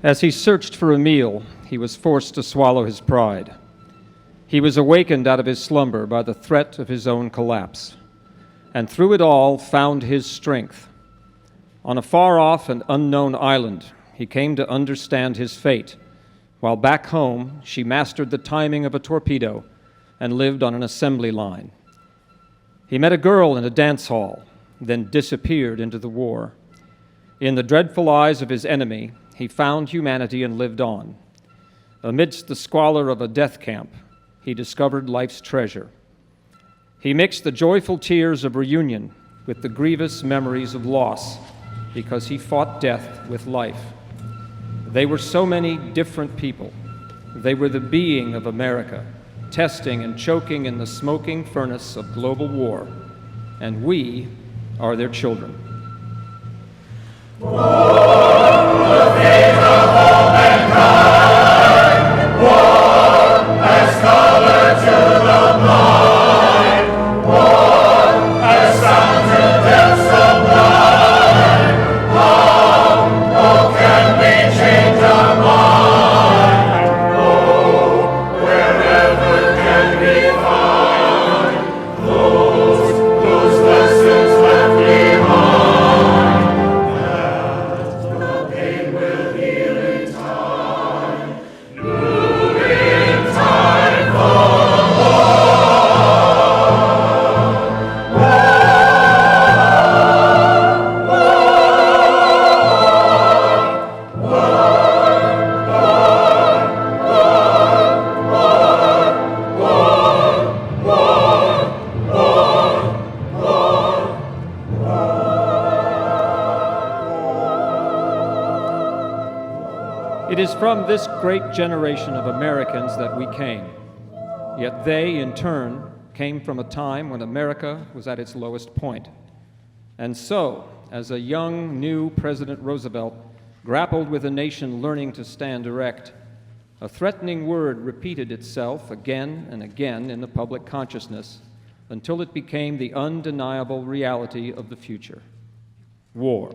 As he searched for a meal, he was forced to swallow his pride. He was awakened out of his slumber by the threat of his own collapse, and through it all found his strength. On a far-off and unknown island, he came to understand his fate, while back home she mastered the timing of a torpedo and lived on an assembly line. He met a girl in a dance hall, then disappeared into the war. In the dreadful eyes of his enemy, he found humanity and lived on. Amidst the squalor of a death camp, he discovered life's treasure. He mixed the joyful tears of reunion with the grievous memories of loss because he fought death with life. They were so many different people. They were the being of America, testing and choking in the smoking furnace of global war, and we are their children. It is from this great generation of Americans that we came, yet they, in turn, came from a time when America was at its lowest point. And so, as a young, new President Roosevelt grappled with a nation learning to stand erect, a threatening word repeated itself again and again in the public consciousness until it became the undeniable reality of the future: war.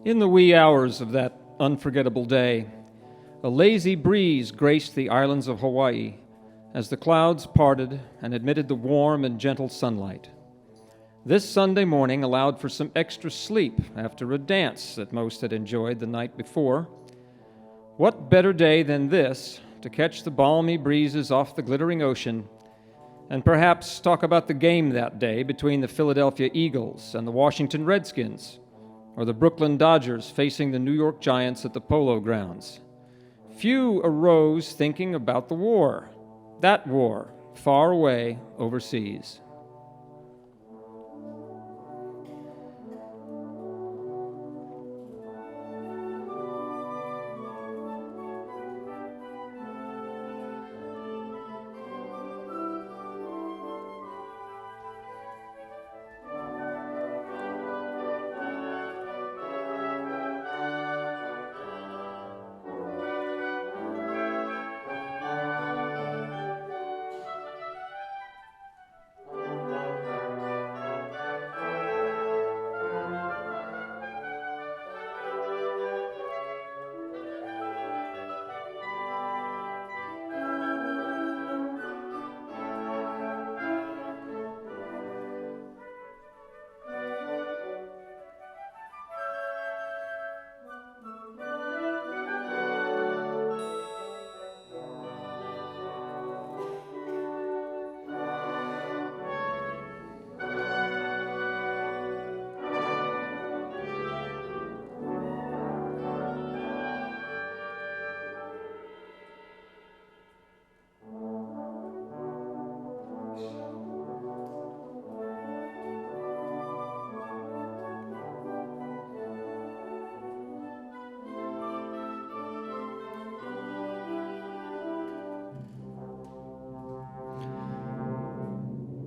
In the wee hours of that unforgettable day, a lazy breeze graced the islands of Hawaii as the clouds parted and admitted the warm and gentle sunlight. This Sunday morning allowed for some extra sleep after a dance that most had enjoyed the night before. What better day than this to catch the balmy breezes off the glittering ocean and perhaps talk about the game that day between the Philadelphia Eagles and the Washington Redskins, or the Brooklyn Dodgers facing the New York Giants at the Polo Grounds. Few arose thinking about the war, that war, far away overseas.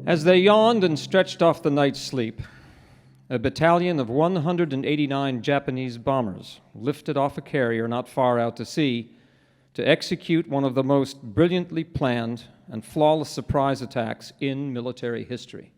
As they yawned and stretched off the night's sleep, a battalion of 189 Japanese bombers lifted off a carrier not far out to sea to execute one of the most brilliantly planned and flawless surprise attacks in military history.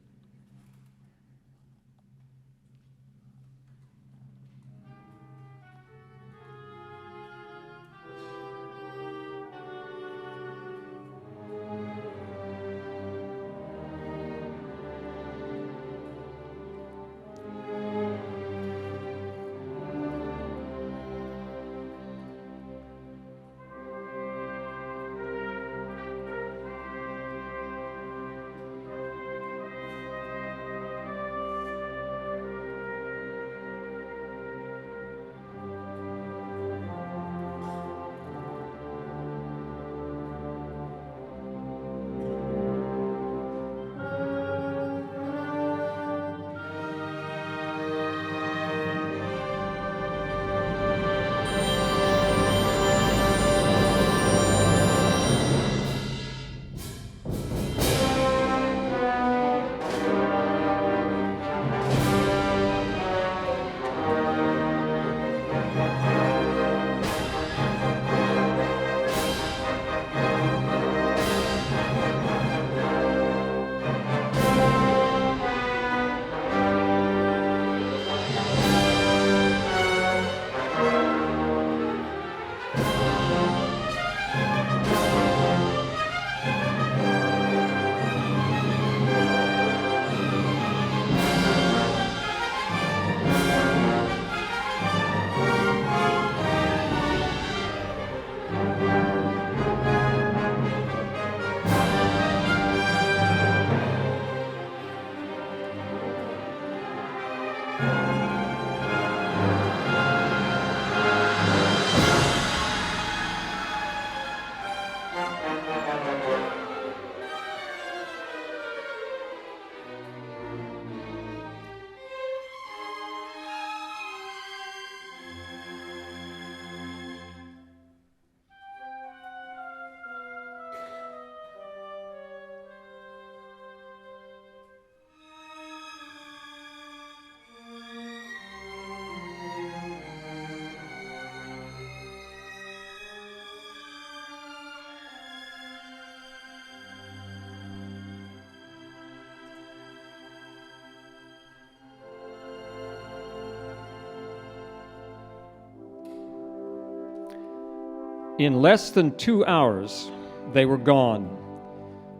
In less than 2 hours, they were gone,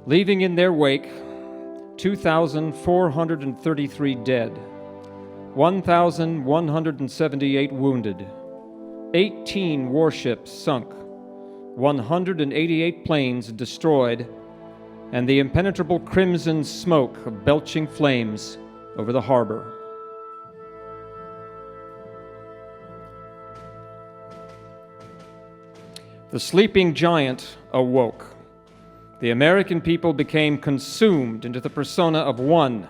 leaving in their wake 2,433 dead, 1,178 wounded, 18 warships sunk, 188 planes destroyed, and the impenetrable crimson smoke of belching flames over the harbor. The sleeping giant awoke. The American people became consumed into the persona of one,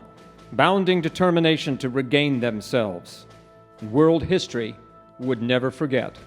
bounding determination to regain themselves. World history would never forget.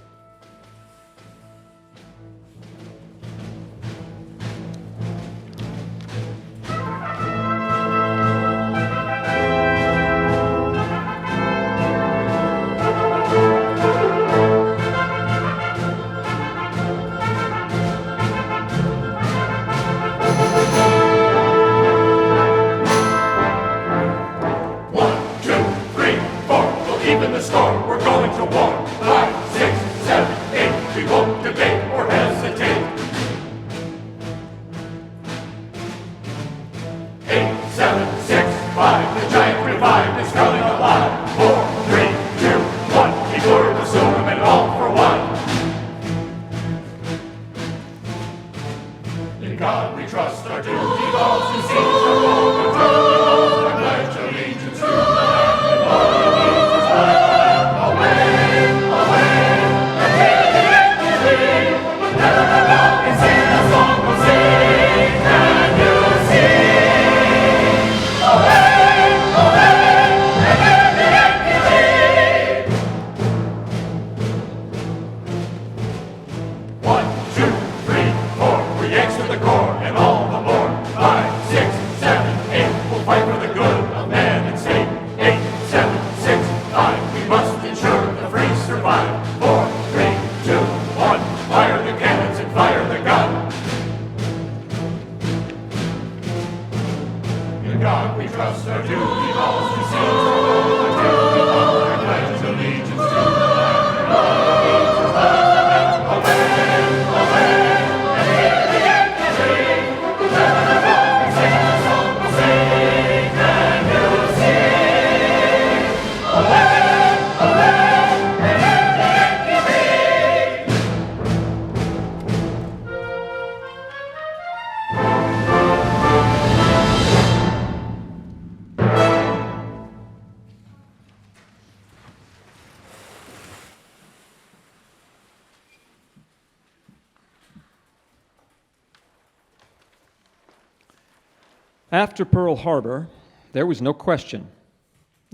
After Pearl Harbor, there was no question.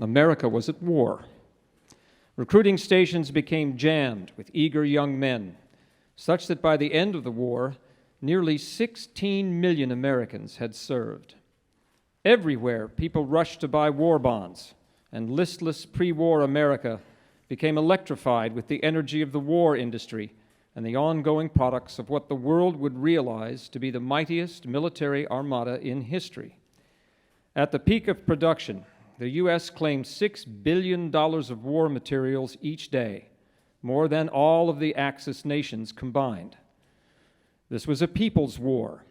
America was at war. Recruiting stations became jammed with eager young men, such that by the end of the war, nearly 16 million Americans had served. Everywhere, people rushed to buy war bonds, and listless pre-war America became electrified with the energy of the war industry and the ongoing products of what the world would realize to be the mightiest military armada in history. At the peak of production, the U.S. claimed $6 billion of war materials each day, more than all of the Axis nations combined. This was a people's war,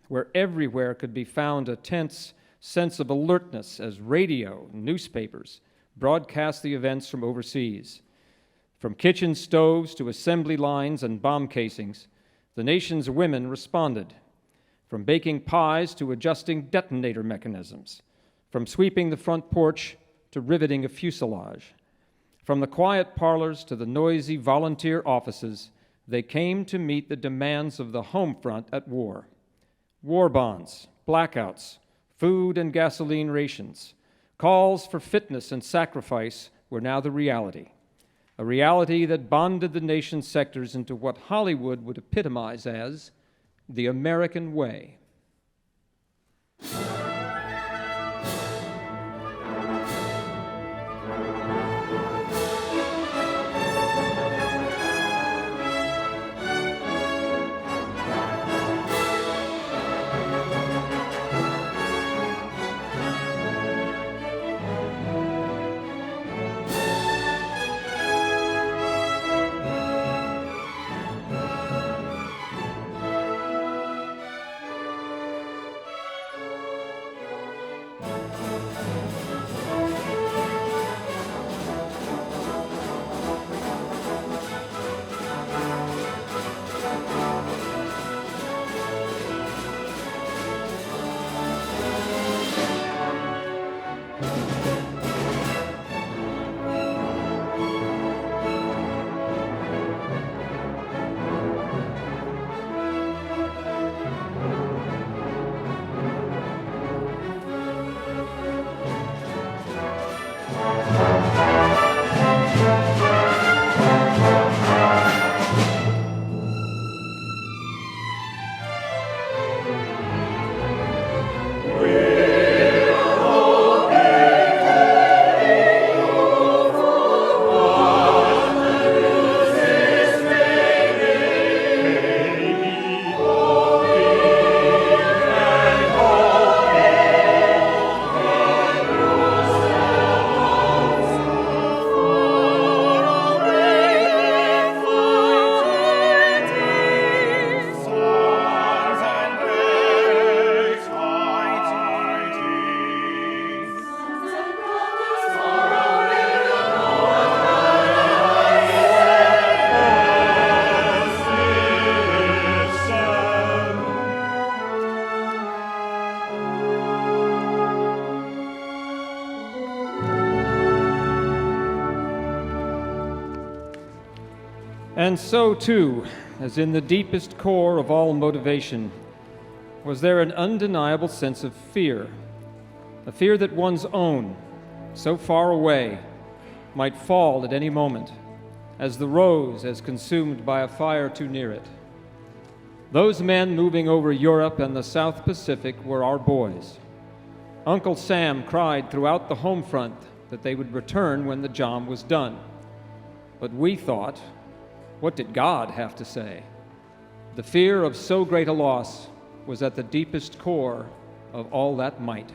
where everywhere could be found a tense sense of alertness as radio and newspapers broadcast the events from overseas. From kitchen stoves to assembly lines and bomb casings, the nation's women responded. From baking pies to adjusting detonator mechanisms, from sweeping the front porch to riveting a fuselage. From the quiet parlors to the noisy volunteer offices, they came to meet the demands of the home front at war. War bonds, blackouts, food and gasoline rations, calls for fitness and sacrifice were now the reality, a reality that bonded the nation's sectors into what Hollywood would epitomize as the American way. And so, too, as in the deepest core of all motivation, was there an undeniable sense of fear, a fear that one's own, so far away, might fall at any moment, as the rose is consumed by a fire too near it. Those men moving over Europe and the South Pacific were our boys. Uncle Sam cried throughout the home front that they would return when the job was done. But we thought, what did God have to say? The fear of so great a loss was at the deepest core of all that might.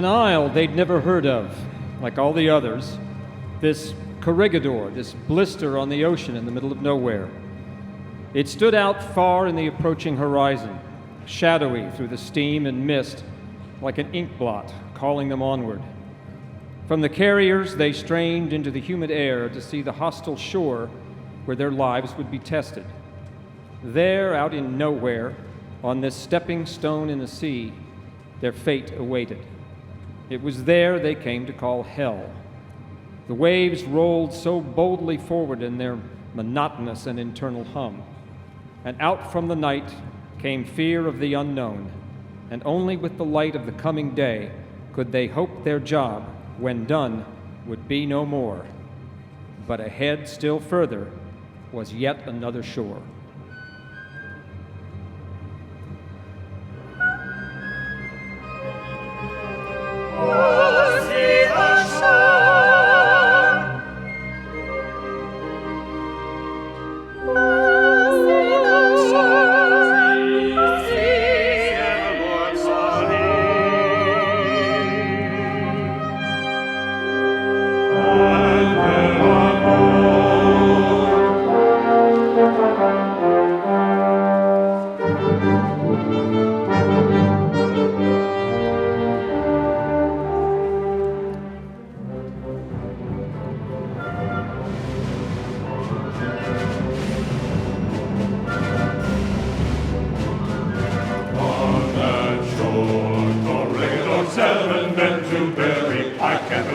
An isle they'd never heard of, like all the others. This corregidor, this blister on the ocean in the middle of nowhere. It stood out far in the approaching horizon, shadowy through the steam and mist, like an ink blot calling them onward. From the carriers, they strained into the humid air to see the hostile shore where their lives would be tested. There, out in nowhere, on this stepping stone in the sea, their fate awaited. It was there they came to call hell. The waves rolled so boldly forward in their monotonous and internal hum, and out from the night came fear of the unknown, and only with the light of the coming day could they hope their job, when done, would be no more. But ahead, still further, was yet another shore.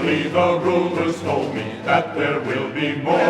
Surely the rulers told me that there will be more.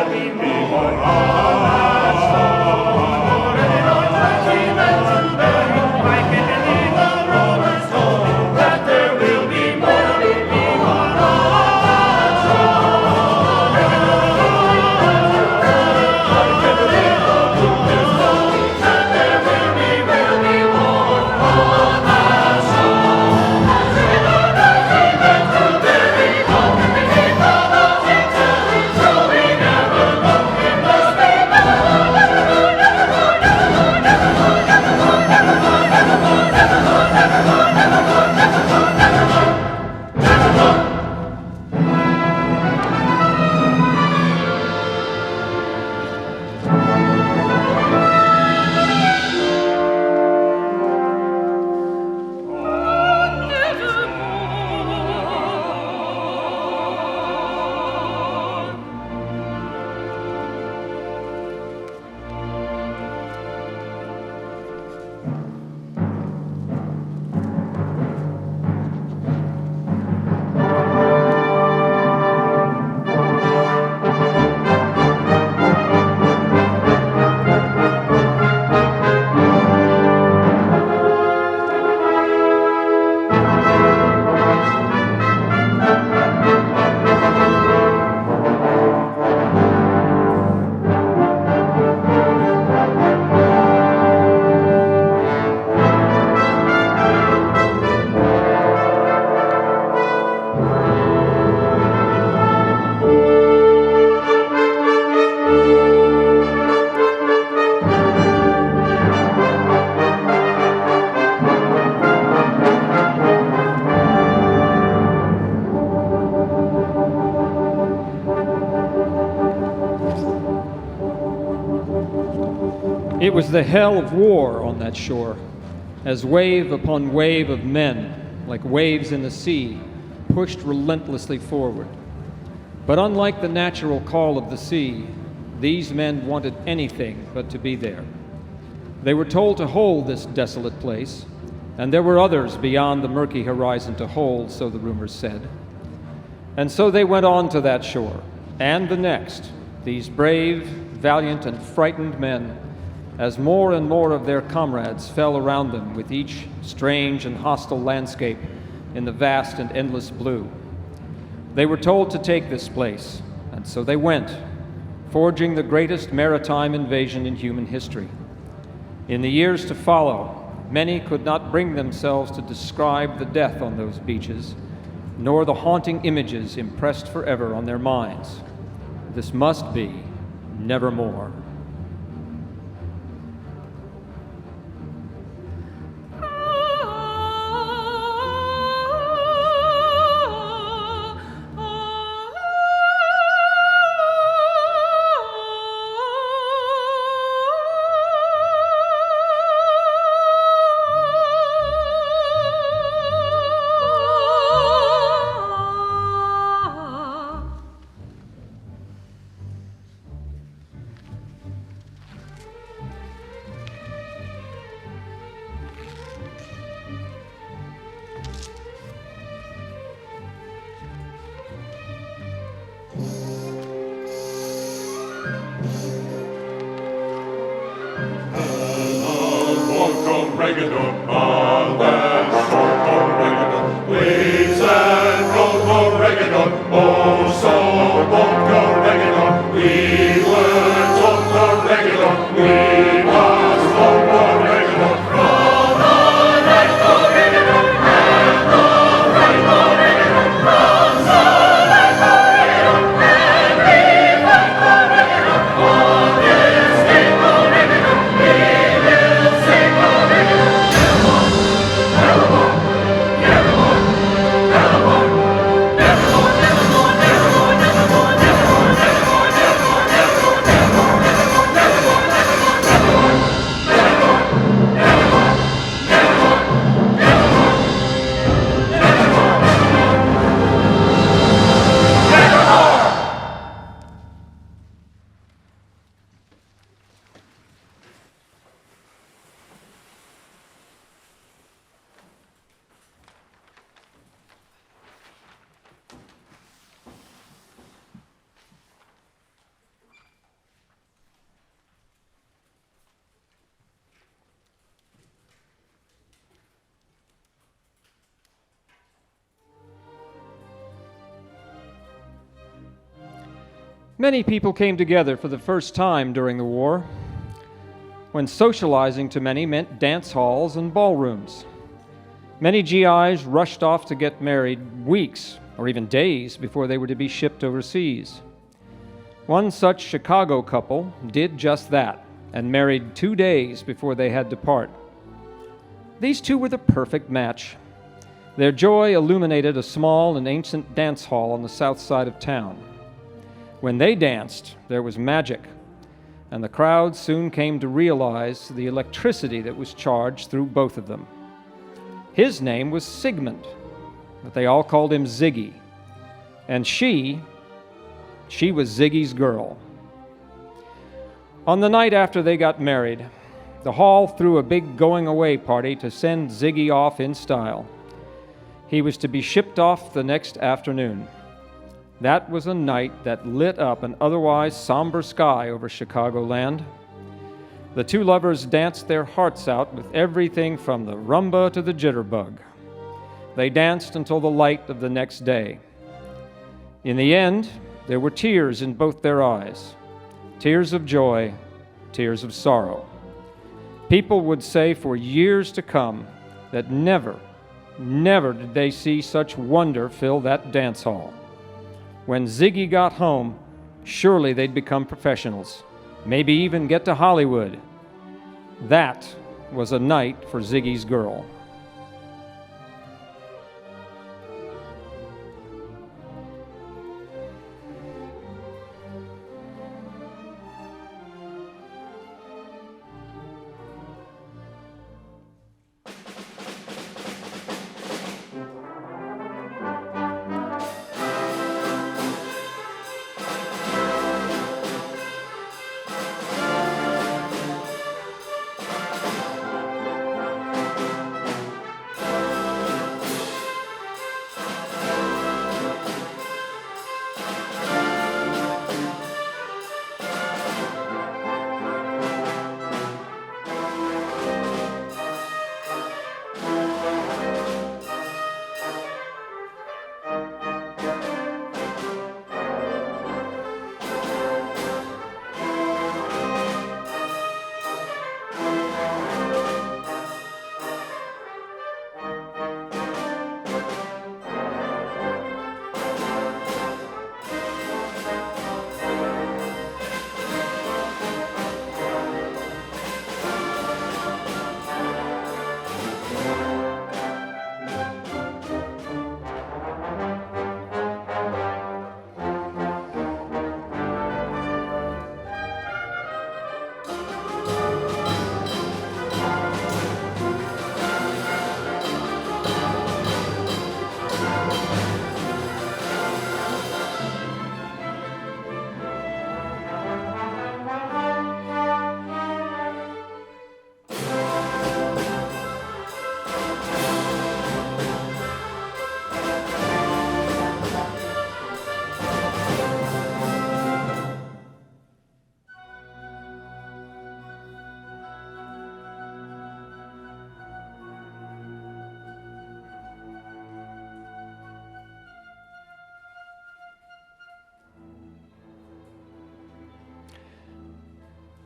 It was the hell of war on that shore, as wave upon wave of men, like waves in the sea, pushed relentlessly forward. But unlike the natural call of the sea, these men wanted anything but to be there. They were told to hold this desolate place, and there were others beyond the murky horizon to hold, so the rumors said. And so they went on to that shore, and the next, these brave, valiant, and frightened men, as more and more of their comrades fell around them with each strange and hostile landscape in the vast and endless blue. They were told to take this place, and so they went, forging the greatest maritime invasion in human history. In the years to follow, many could not bring themselves to describe the death on those beaches, nor the haunting images impressed forever on their minds. This must be nevermore. Many people came together for the first time during the war, when socializing to many meant dance halls and ballrooms. Many GIs rushed off to get married weeks or even days before they were to be shipped overseas. One such Chicago couple did just that and married 2 days before they had to part. These two were the perfect match. Their joy illuminated a small and ancient dance hall on the south side of town. When they danced, there was magic, and the crowd soon came to realize the electricity that was charged through both of them. His name was Sigmund, but they all called him Ziggy, and she was Ziggy's girl. On the night after they got married, the hall threw a big going-away party to send Ziggy off in style. He was to be shipped off the next afternoon. That was a night that lit up an otherwise somber sky over Chicagoland. The two lovers danced their hearts out with everything from the rumba to the jitterbug. They danced until the light of the next day. In the end, there were tears in both their eyes, tears of joy, tears of sorrow. People would say for years to come that never did they see such wonder fill that dance hall. When Ziggy got home, surely they'd become professionals, maybe even get to Hollywood. That was a night for Ziggy's girl.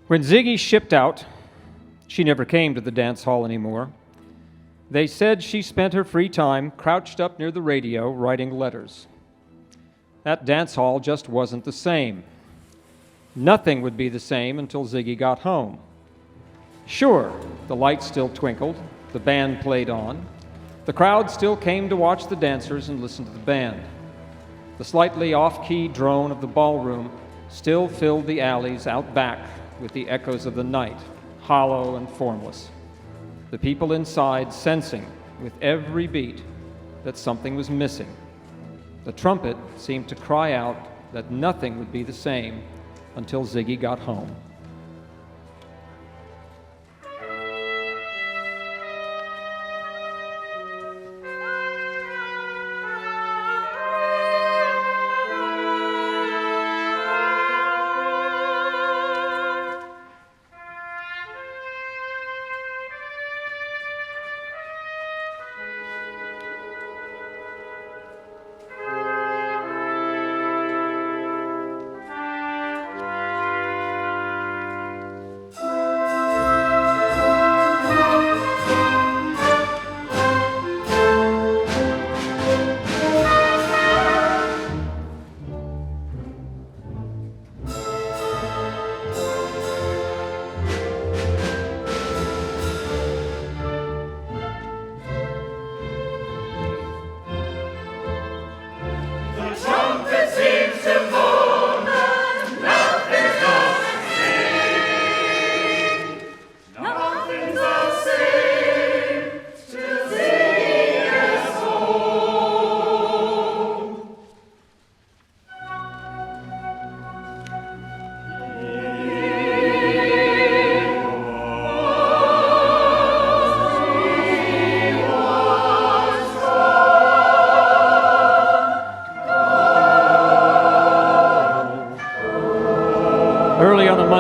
When Ziggy shipped out, she never came to the dance hall anymore. They said she spent her free time crouched up near the radio writing letters. That dance hall just wasn't the same. Nothing would be the same until Ziggy got home. Sure, the lights still twinkled, the band played on, the crowd still came to watch the dancers and listen to the band. The slightly off-key drone of the ballroom still filled the alleys out back with the echoes of the night, hollow and formless. The people inside sensing with every beat that something was missing. The trumpet seemed to cry out that nothing would be the same until Ziggy got home.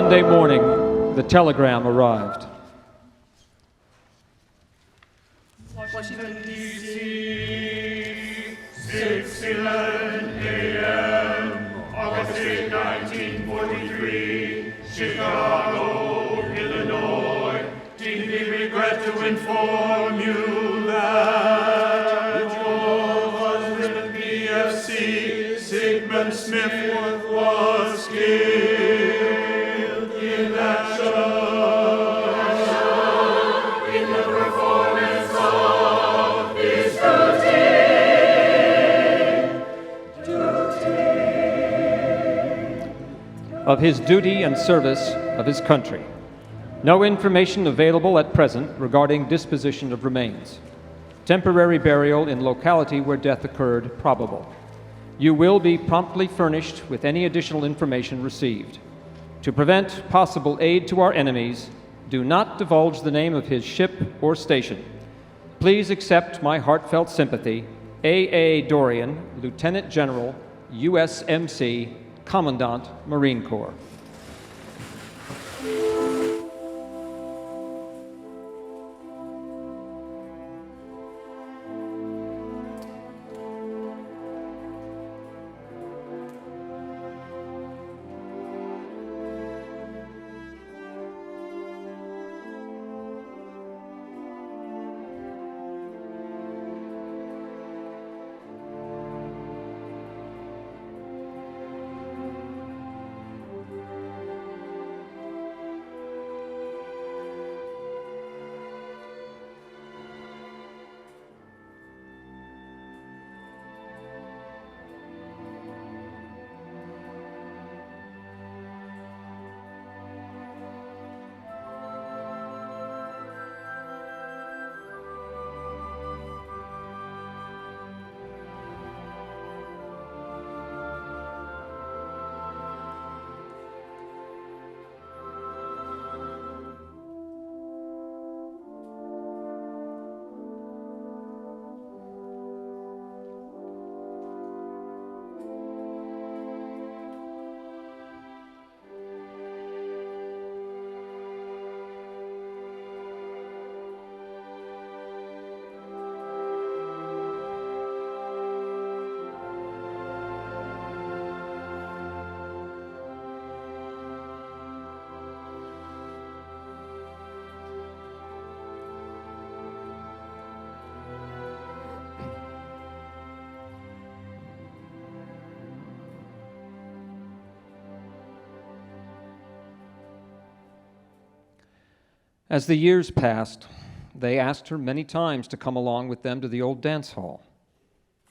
Monday morning, the telegram arrived. Washington, D.C., 6:11 a.m., August 8, 1943, Chicago, Illinois. Deeply regret to inform you that your husband, BFC, Sigmund Smith, was killed in action. Of his duty and service of his country. No information available at present regarding disposition of remains. Temporary burial in locality where death occurred probable. You will be promptly furnished with any additional information received. To prevent possible aid to our enemies, do not divulge the name of his ship or station. Please accept my heartfelt sympathy, A.A. Dorian, Lieutenant General, USMC, Commandant, Marine Corps. As the years passed, they asked her many times to come along with them to the old dance hall.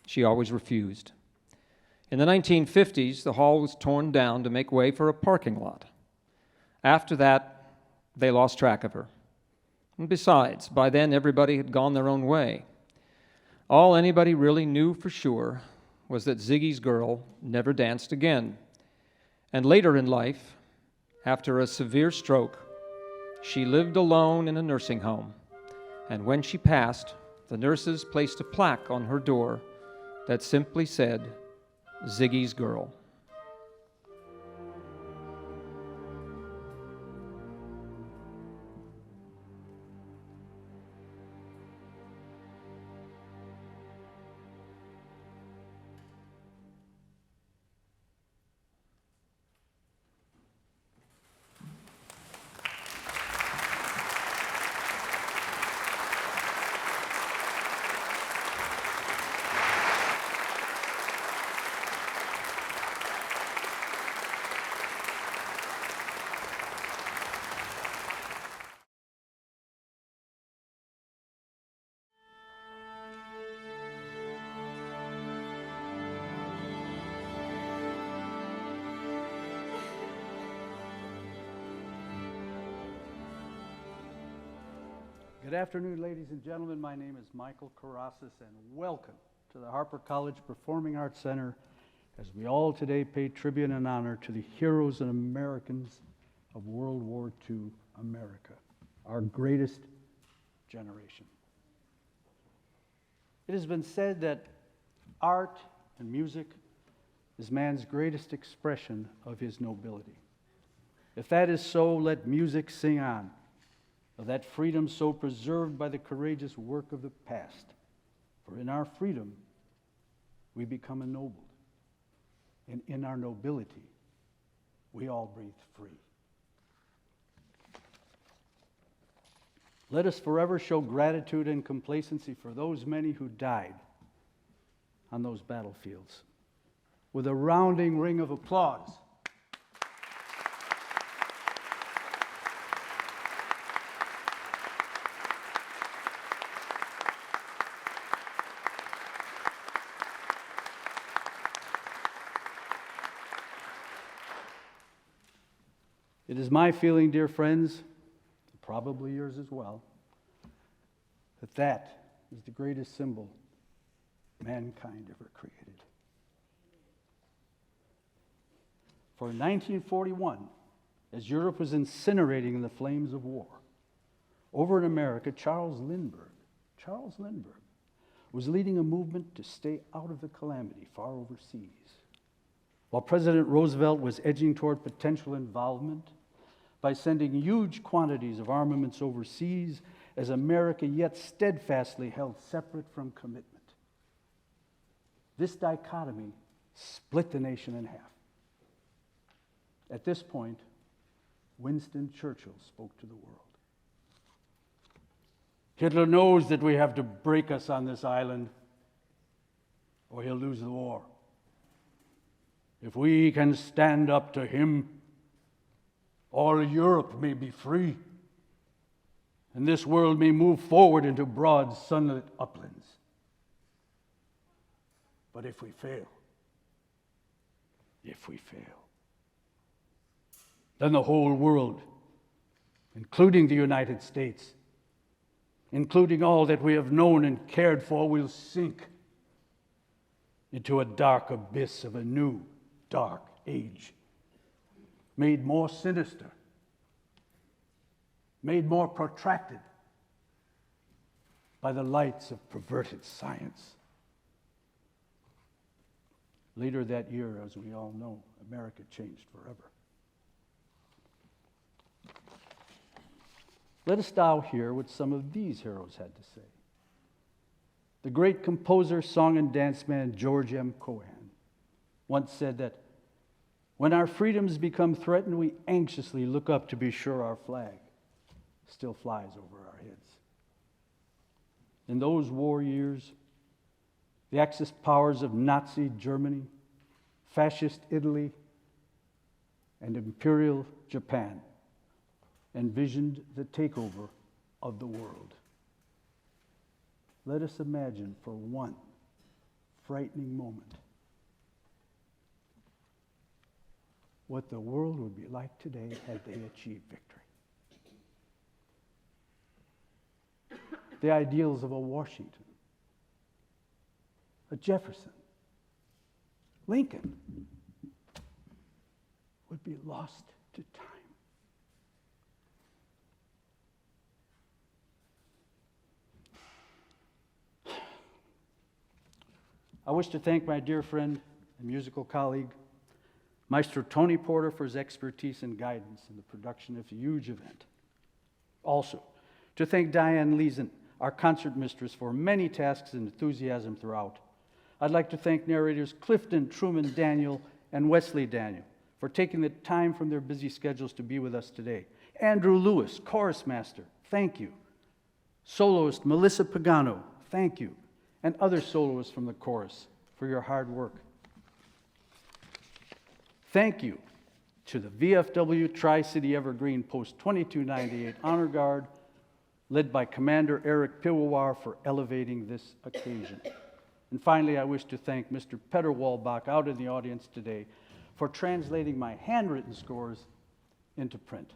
She always refused. In the 1950s, the hall was torn down to make way for a parking lot. After that, they lost track of her. And besides, by then everybody had gone their own way. All anybody really knew for sure was that Ziggy's girl never danced again. And later in life, after a severe stroke, she lived alone in a nursing home, and when she passed, the nurses placed a plaque on her door that simply said, Ziggy's girl. Good afternoon, ladies and gentlemen. My name is Michael Karasis, and welcome to the Harper College Performing Arts Center as we all today pay tribute and honor to the heroes and Americans of World War II America, our greatest generation. It has been said that art and music is man's greatest expression of his nobility. If that is so, let music sing on of that freedom so preserved by the courageous work of the past. For in our freedom, we become ennobled. And in our nobility, we all breathe free. Let us forever show gratitude and complacency for those many who died on those battlefields. With a rounding ring of applause. It is my feeling, dear friends, probably yours as well, that that is the greatest symbol mankind ever created. For in 1941, as Europe was incinerating in the flames of war, over in America, Charles Lindbergh was leading a movement to stay out of the calamity far overseas. While President Roosevelt was edging toward potential involvement by sending huge quantities of armaments overseas, as America yet steadfastly held separate from commitment. This dichotomy split the nation in half. At this point, Winston Churchill spoke to the world. Hitler knows that we have to break us on this island, or he'll lose the war. If we can stand up to him, all Europe may be free, and this world may move forward into broad, sunlit uplands. But if we fail, then the whole world, including the United States, including all that we have known and cared for, will sink into a dark abyss of a new, dark age, made more sinister, made more protracted by the lights of perverted science. Later that year, as we all know, America changed forever. Let us now hear what some of these heroes had to say. The great composer, song, and dance man George M. Cohan once said that when our freedoms become threatened, we anxiously look up to be sure our flag still flies over our heads. In those war years, the Axis powers of Nazi Germany, Fascist Italy, and Imperial Japan envisioned the takeover of the world. Let us imagine for one frightening moment what the world would be like today had they achieved victory. The ideals of a Washington, a Jefferson, Lincoln would be lost to time. I wish to thank my dear friend and musical colleague, Maestro Tony Porter, for his expertise and guidance in the production of a huge event. Also, to thank Diane Leeson, our concert mistress, for many tasks and enthusiasm throughout. I'd like to thank narrators Clifton, Truman, Daniel, and Wesley Daniel for taking the time from their busy schedules to be with us today. Andrew Lewis, chorus master, thank you. Soloist Melissa Pagano, thank you. And other soloists from the chorus for your hard work. Thank you to the VFW Tri-City Evergreen Post 2298 Honor Guard, led by Commander Eric Piwawar, for elevating this occasion. And finally, I wish to thank Mr. Petter Walbach out in the audience today for translating my handwritten scores into print.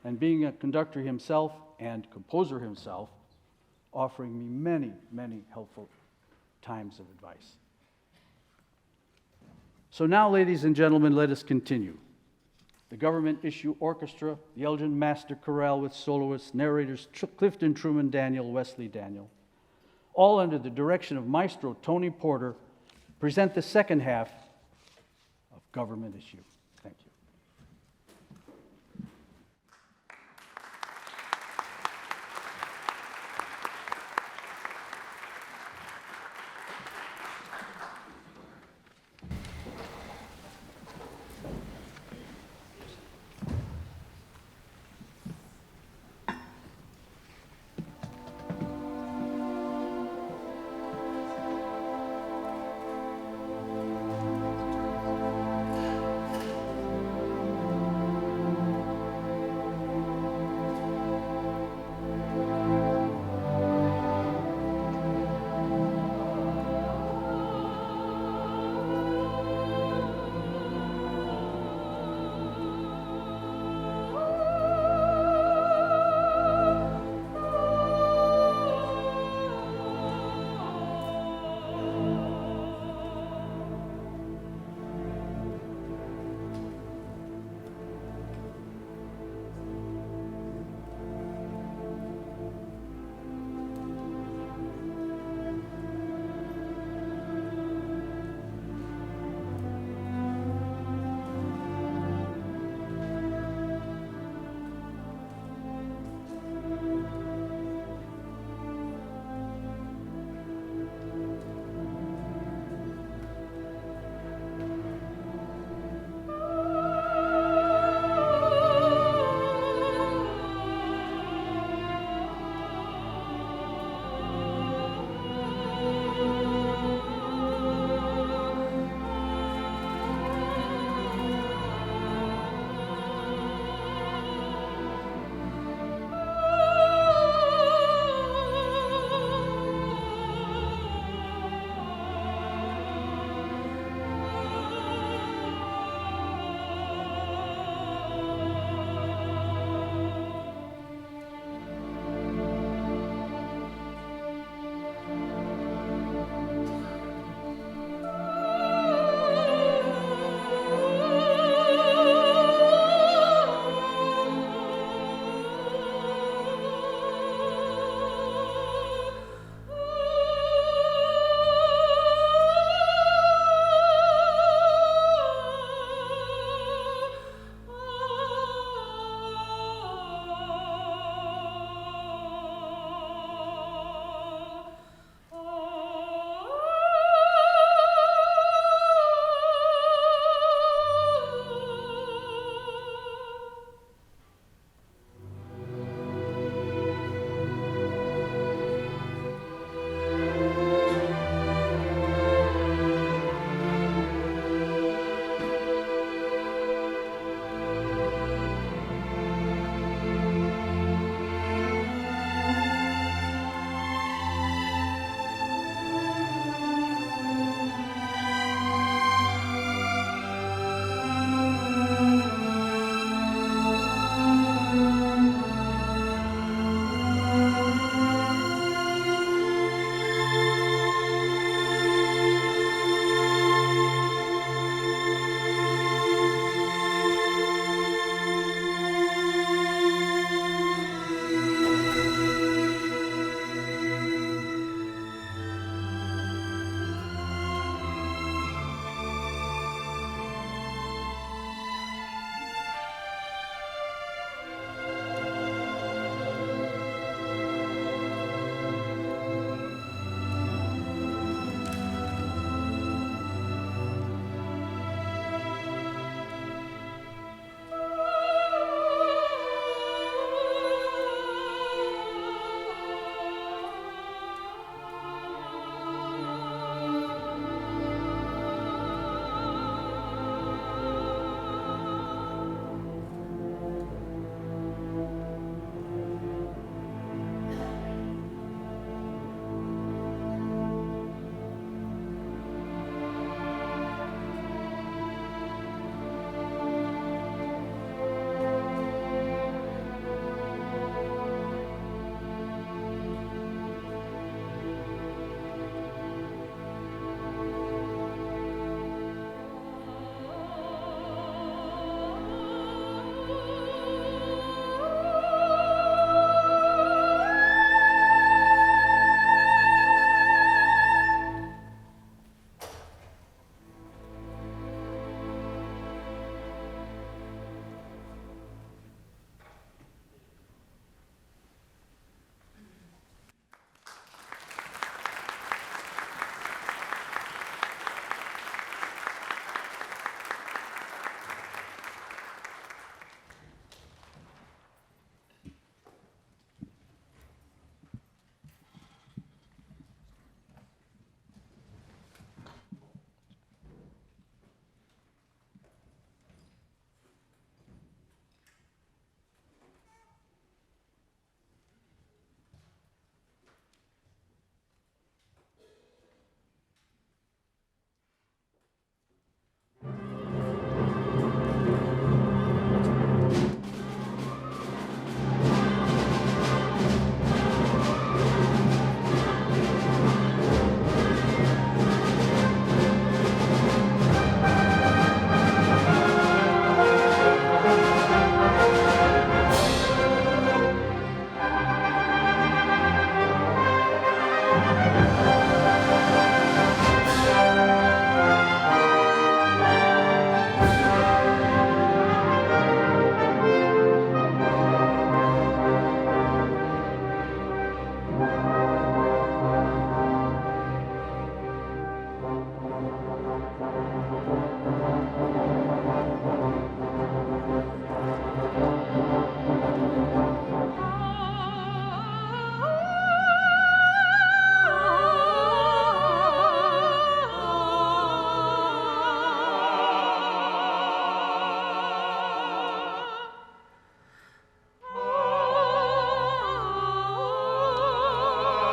And being a conductor himself and composer himself, offering me many, many helpful times of advice. So now, ladies and gentlemen, let us continue. The Government Issue Orchestra, the Elgin Master Chorale with soloists, narrators Clifton, Truman, Daniel, Wesley Daniel, all under the direction of Maestro Tony Porter, present the second half of Government Issue. Thank you.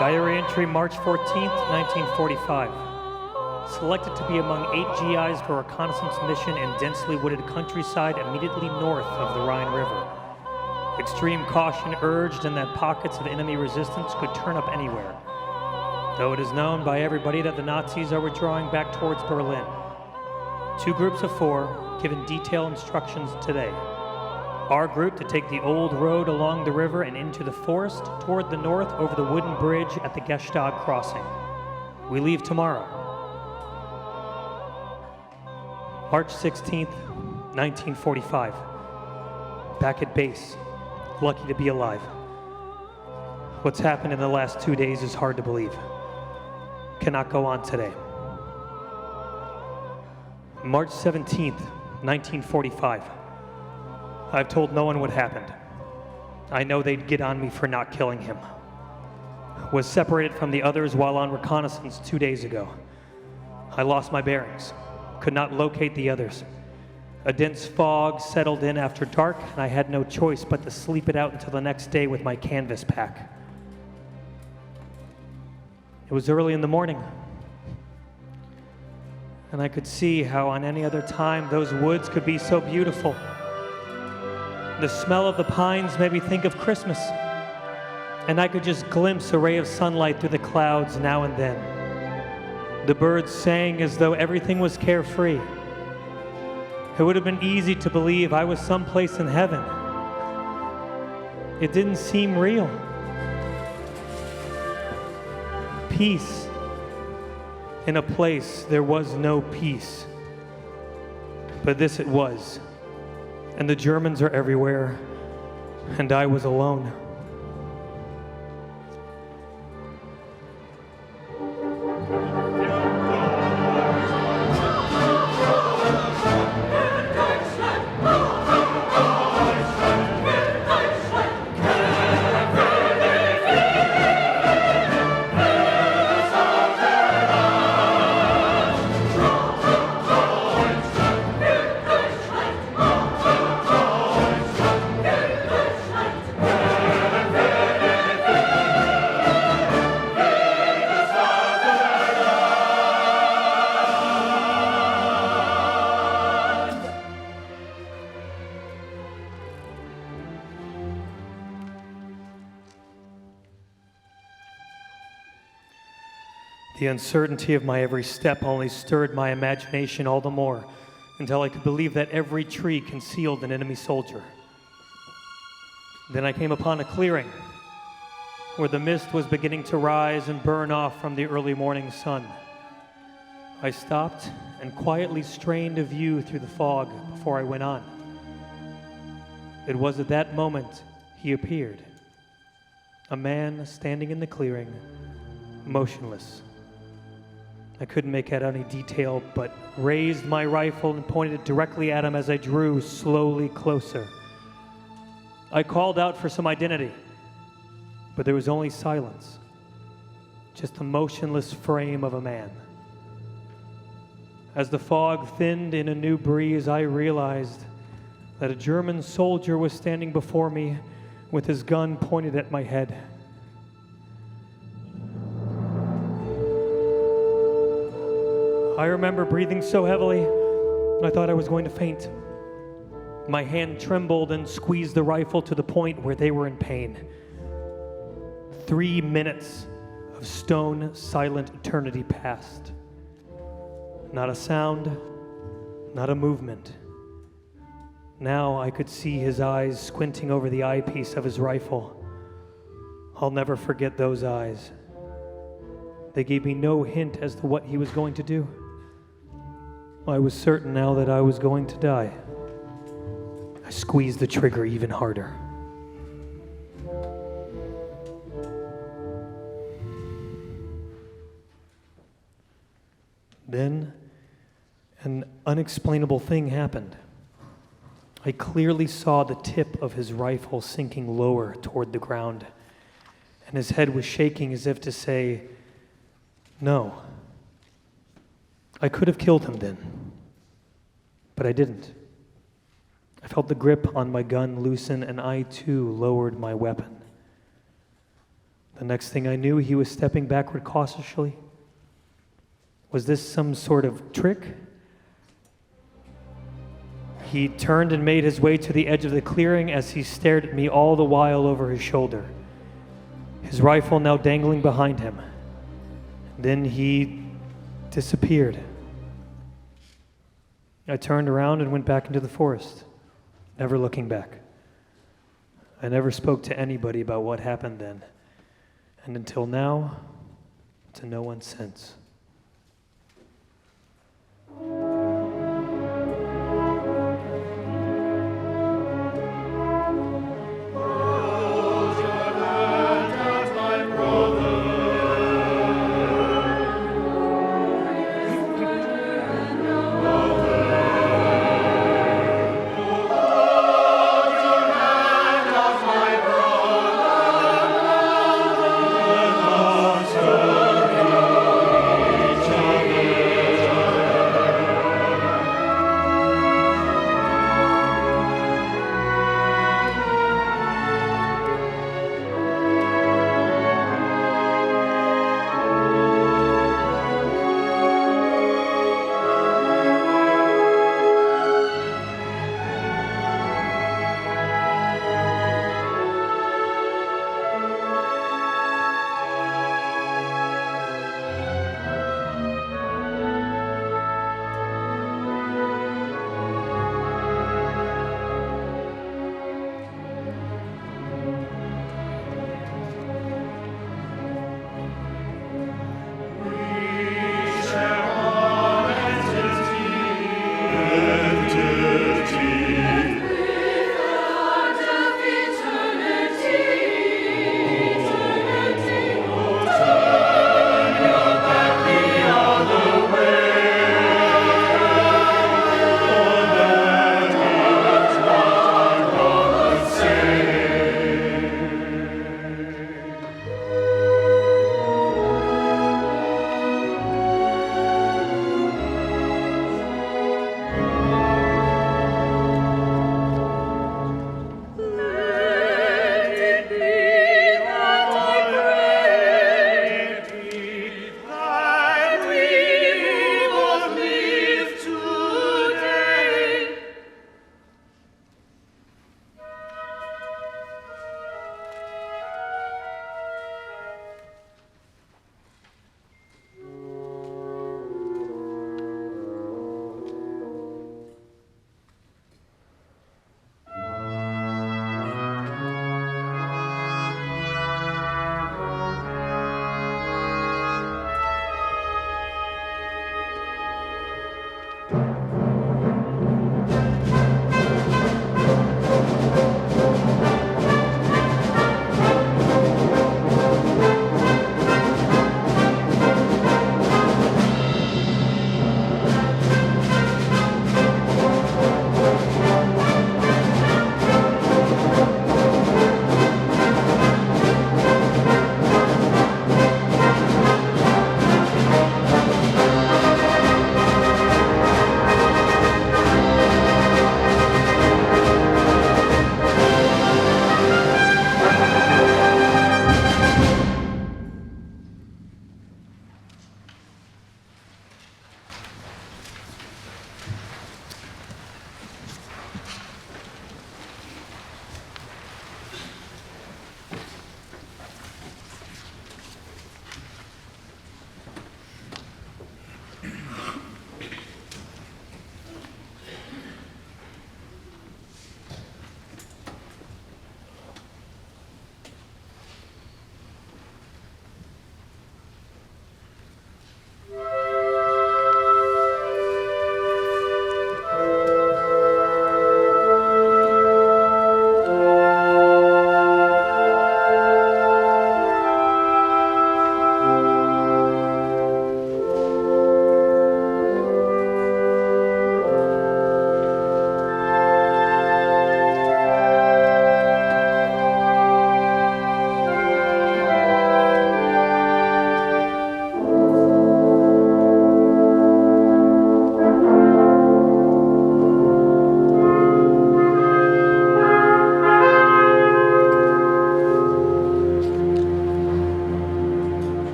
Diary entry March 14th, 1945. Selected to be among 8 GIs for a reconnaissance mission in densely wooded countryside immediately north of the Rhine River. Extreme caution urged and that pockets of enemy resistance could turn up anywhere. Though it is known by everybody that the Nazis are withdrawing back towards Berlin. 2 groups of 4 given detailed instructions today. Our group to take the old road along the river and into the forest toward the north over the wooden bridge at the Gestad crossing. We leave tomorrow. March 16th, 1945. Back at base, lucky to be alive. What's happened in the last 2 days is hard to believe. Cannot go on today. March 17th, 1945. I've told no one what happened. I know they'd get on me for not killing him. Was separated from the others while on reconnaissance 2 days ago. I lost my bearings. Could not locate the others. A dense fog settled in after dark, and I had no choice but to sleep it out until the next day with my canvas pack. It was early in the morning, and I could see how on any other time those woods could be so beautiful. The smell of the pines made me think of Christmas, and I could just glimpse a ray of sunlight through the clouds now and then. The birds sang as though everything was carefree. It would have been easy to believe I was someplace in heaven. It didn't seem real. Peace in a place there was no peace. But this it was. And the Germans are everywhere, and I was alone. The uncertainty of my every step only stirred my imagination all the more until I could believe that every tree concealed an enemy soldier. Then I came upon a clearing where the mist was beginning to rise and burn off from the early morning sun. I stopped and quietly strained a view through the fog before I went on. It was at that moment he appeared, a man standing in the clearing, motionless. I couldn't make out any detail, but raised my rifle and pointed it directly at him as I drew slowly closer. I called out for some identity, but there was only silence, just the motionless frame of a man. As the fog thinned in a new breeze, I realized that a German soldier was standing before me with his gun pointed at my head. I remember breathing so heavily, I thought I was going to faint. My hand trembled and squeezed the rifle to the point where they were in pain. 3 minutes of stone silent eternity passed. Not a sound, not a movement. Now I could see his eyes squinting over the eyepiece of his rifle. I'll never forget those eyes. They gave me no hint as to what he was going to do. I was certain now that I was going to die. I squeezed the trigger even harder. Then, an unexplainable thing happened. I clearly saw the tip of his rifle sinking lower toward the ground, and his head was shaking as if to say, "No." I could have killed him then, but I didn't. I felt the grip on my gun loosen, and I too lowered my weapon. The next thing I knew, he was stepping backward cautiously. Was this some sort of trick? He turned and made his way to the edge of the clearing as he stared at me all the while over his shoulder, his rifle now dangling behind him. Then he disappeared. I turned around and went back into the forest, never looking back. I never spoke to anybody about what happened then, and until now, to no one since.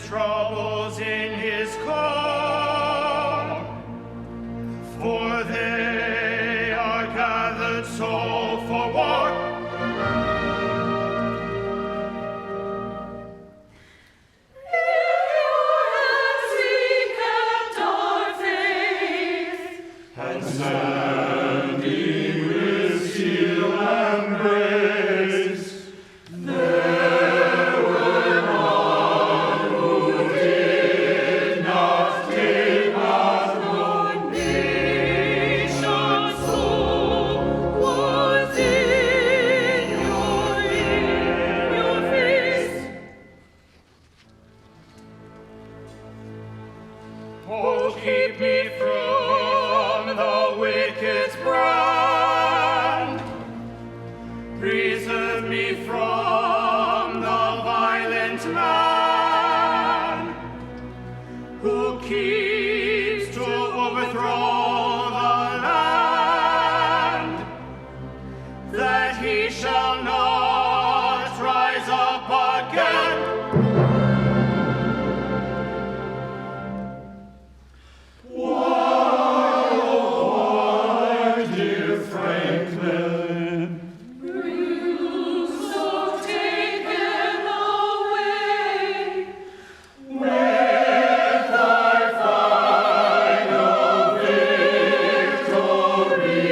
troubles in his car, for they are gathered so for war. And standing with zeal and grace, there were none who did not take us one Nation's soul was in your face. Oh, keep me from the wicked's brand. Preserve me from the violent man who keeps to overthrow the land, that he shall not rise up again. Why, dear Franklin, So taken away, with thy final victory,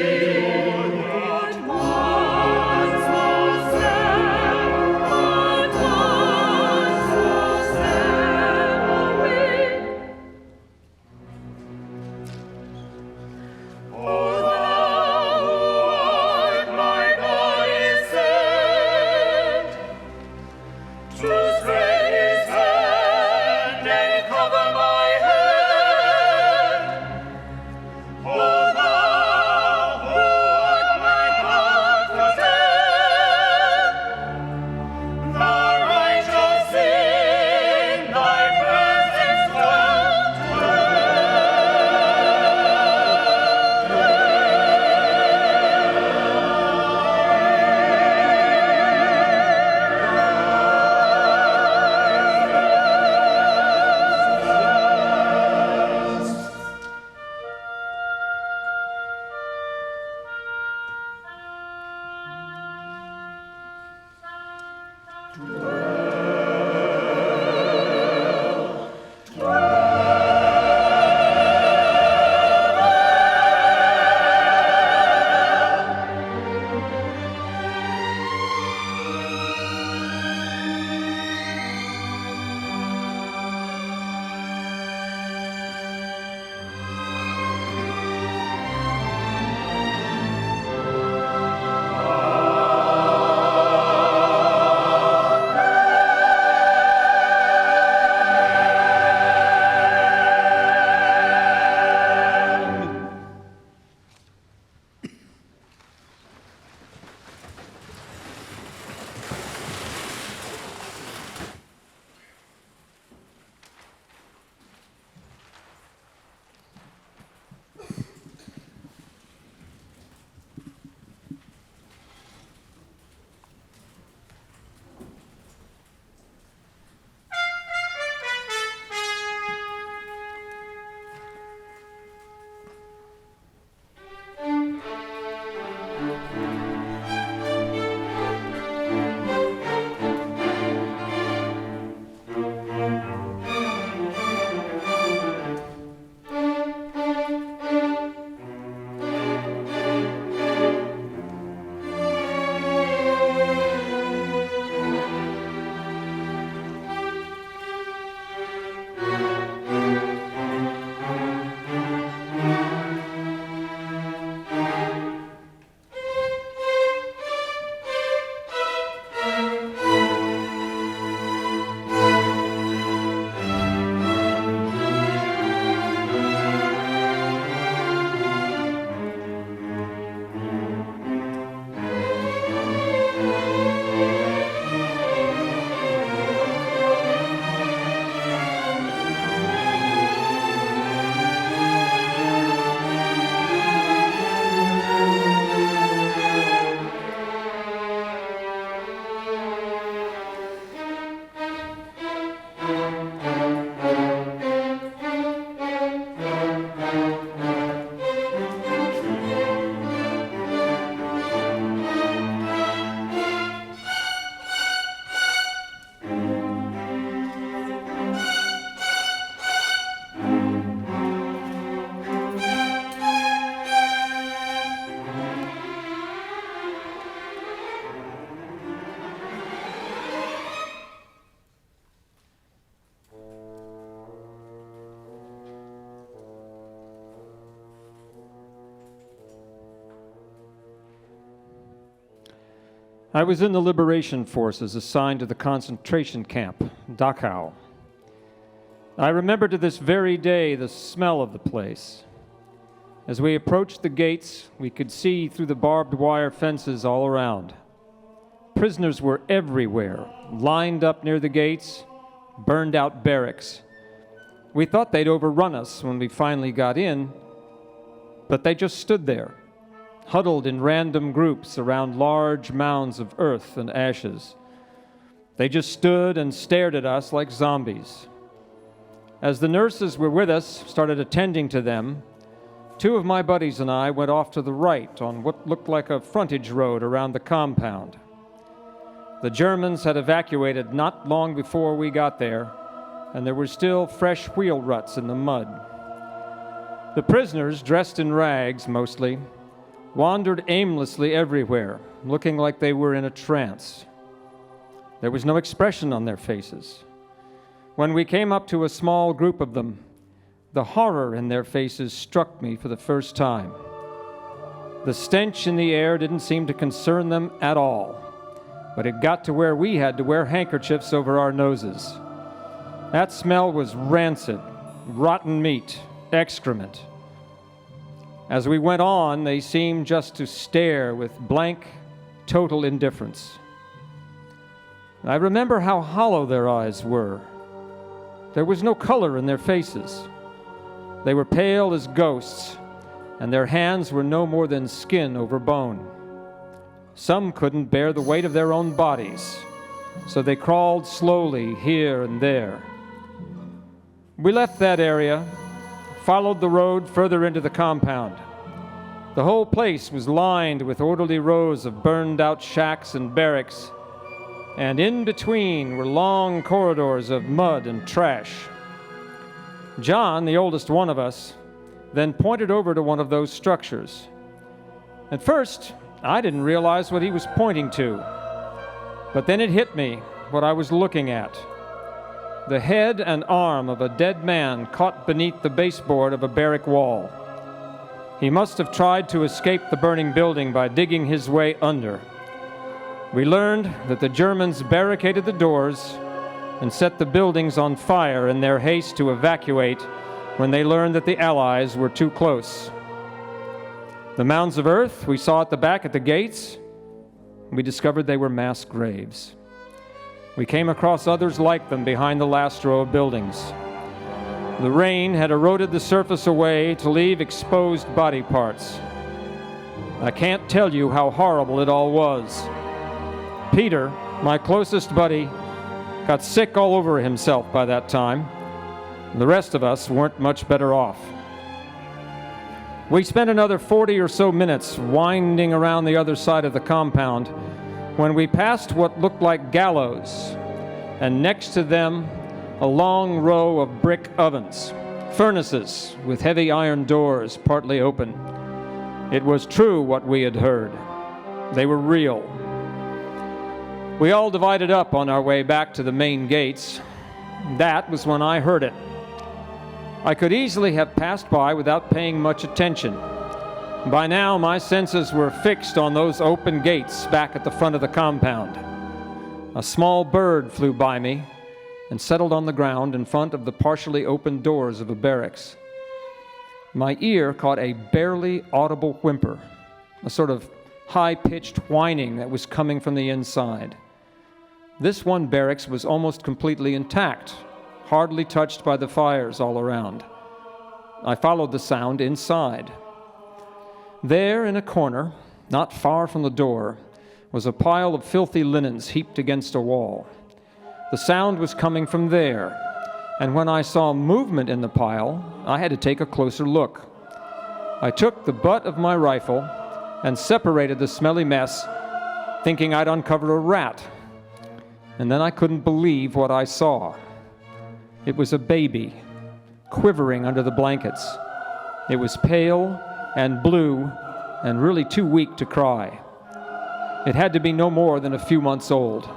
what once was sad, what once was sad away. Oh, thou who art my body's sent, to spread his hand and cover my head. Oh, thou who art my comforter, the righteous in thy presence I was in the liberation forces assigned to the concentration camp, Dachau. I remember to this very day the smell of the place. As we approached the gates, we could see through the barbed wire fences all around. Prisoners were everywhere, lined up near the gates, burned out barracks. We thought they'd overrun us when we finally got in, but they just stood there, huddled in random groups around large mounds of earth and ashes. They just stood and stared at us like zombies. As the nurses were with us started attending to them, two of my buddies and I went off to the right on what looked like a frontage road around the compound. The Germans had evacuated not long before we got there, and there were still fresh wheel ruts in the mud. The prisoners, dressed in rags mostly, wandered aimlessly everywhere, looking like they were in a trance. There was no expression on their faces. When we came up to a small group of them, the horror in their faces struck me for the first time. The stench in the air didn't seem to concern them at all, but it got to where we had to wear handkerchiefs over our noses. That smell was rancid, rotten meat, excrement. As we went on, they seemed just to stare with blank, total indifference. I remember how hollow their eyes were. There was no color in their faces. They were pale as ghosts, and their hands were no more than skin over bone. Some couldn't bear the weight of their own bodies, so they crawled slowly here and there. We left that area, followed the road further into the compound. The whole place was lined with orderly rows of burned-out shacks and barracks, and in between were long corridors of mud and trash. John, the oldest one of us, then pointed over to one of those structures. At first, I didn't realize what he was pointing to, but then it hit me what I was looking at. The head and arm of a dead man caught beneath the baseboard of a barrack wall. He must have tried to escape the burning building by digging his way under. We learned that the Germans barricaded the doors and set the buildings on fire in their haste to evacuate when they learned that the Allies were too close. The mounds of earth we saw at the back at the gates, we discovered they were mass graves. We came across others like them behind the last row of buildings. The rain had eroded the surface away to leave exposed body parts. I can't tell you how horrible it all was. Peter, my closest buddy, got sick all over himself by that time. The rest of us weren't much better off. We spent another 40 or so minutes winding around the other side of the compound when we passed what looked like gallows, and next to them a long row of brick ovens, furnaces with heavy iron doors partly open. It was true what we had heard. They were real. We all divided up on our way back to the main gates. That was when I heard it. I could easily have passed by without paying much attention. By now, my senses were fixed on those open gates back at the front of the compound. A small bird flew by me and settled on the ground in front of the partially open doors of a barracks. My ear caught a barely audible whimper, a sort of high-pitched whining that was coming from the inside. This one barracks was almost completely intact, hardly touched by the fires all around. I followed the sound inside. There, in a corner, not far from the door, was a pile of filthy linens heaped against a wall. The sound was coming from there, and when I saw movement in the pile, I had to take a closer look. I took the butt of my rifle and separated the smelly mess, thinking I'd uncovered a rat. And then I couldn't believe what I saw. It was a baby, quivering under the blankets. It was pale and blue and really too weak to cry. It had to be no more than a few months old.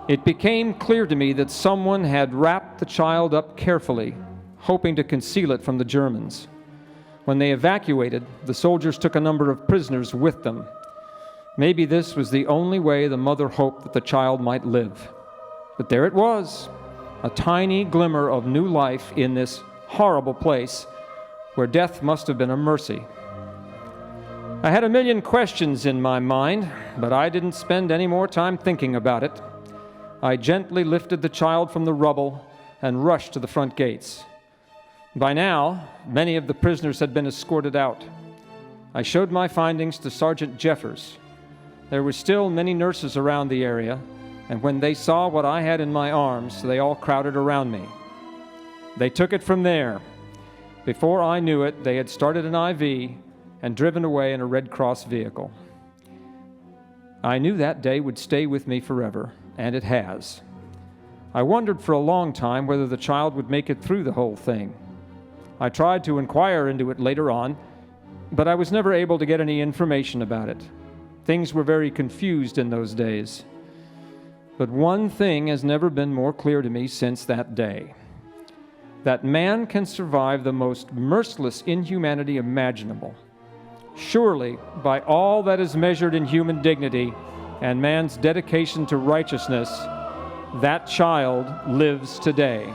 It became clear to me that someone had wrapped the child up carefully, hoping to conceal it from the Germans. When they evacuated, the soldiers took a number of prisoners with them. Maybe this was the only way the mother hoped that the child might live. But there it was, a tiny glimmer of new life in this horrible place where death must have been a mercy. I had a million questions in my mind, but I didn't spend any more time thinking about it. I gently lifted the child from the rubble and rushed to the front gates. By now, many of the prisoners had been escorted out. I showed my findings to Sergeant Jeffers. There were still many nurses around the area, and when they saw what I had in my arms, they all crowded around me. They took it from there. Before I knew it, they had started an IV and driven away in a Red Cross vehicle. I knew that day would stay with me forever, and it has. I wondered for a long time whether the child would make it through the whole thing. I tried to inquire into it later on, but I was never able to get any information about it. Things were very confused in those days. But one thing has never been more clear to me since that day: that man can survive the most merciless inhumanity imaginable. Surely, by all that is measured in human dignity and man's dedication to righteousness, that child lives today.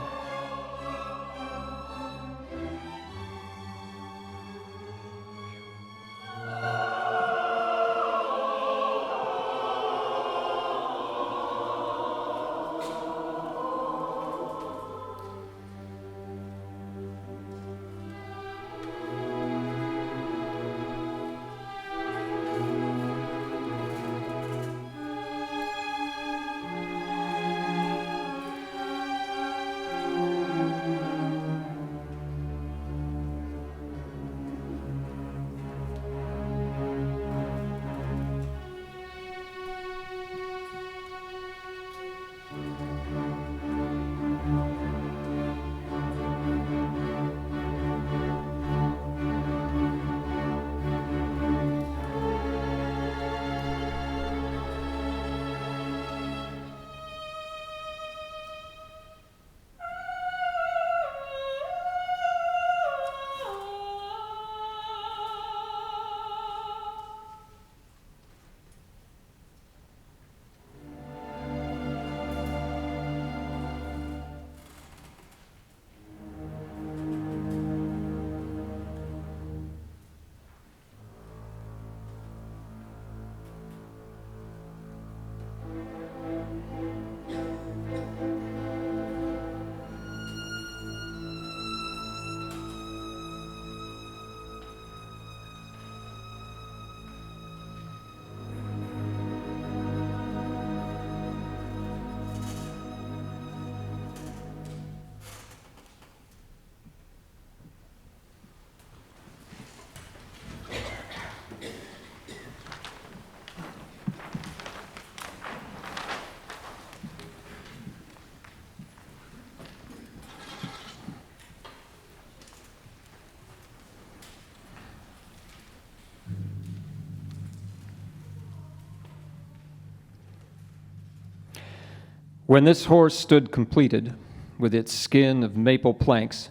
When this horse stood completed, with its skin of maple planks,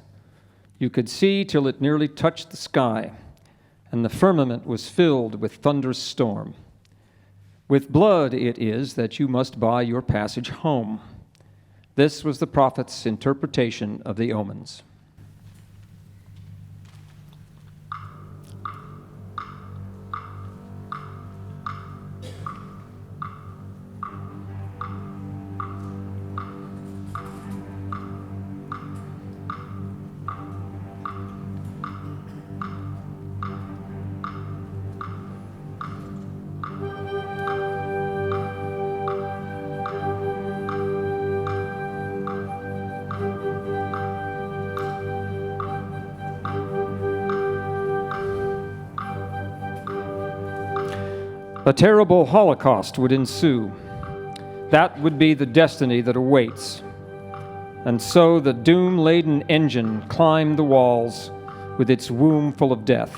you could see till it nearly touched the sky, and the firmament was filled with thunderous storm. With blood it is that you must buy your passage home. This was the prophet's interpretation of the omens. A terrible holocaust would ensue. That would be the destiny that awaits. And so the doom-laden engine climbed the walls with its womb full of death.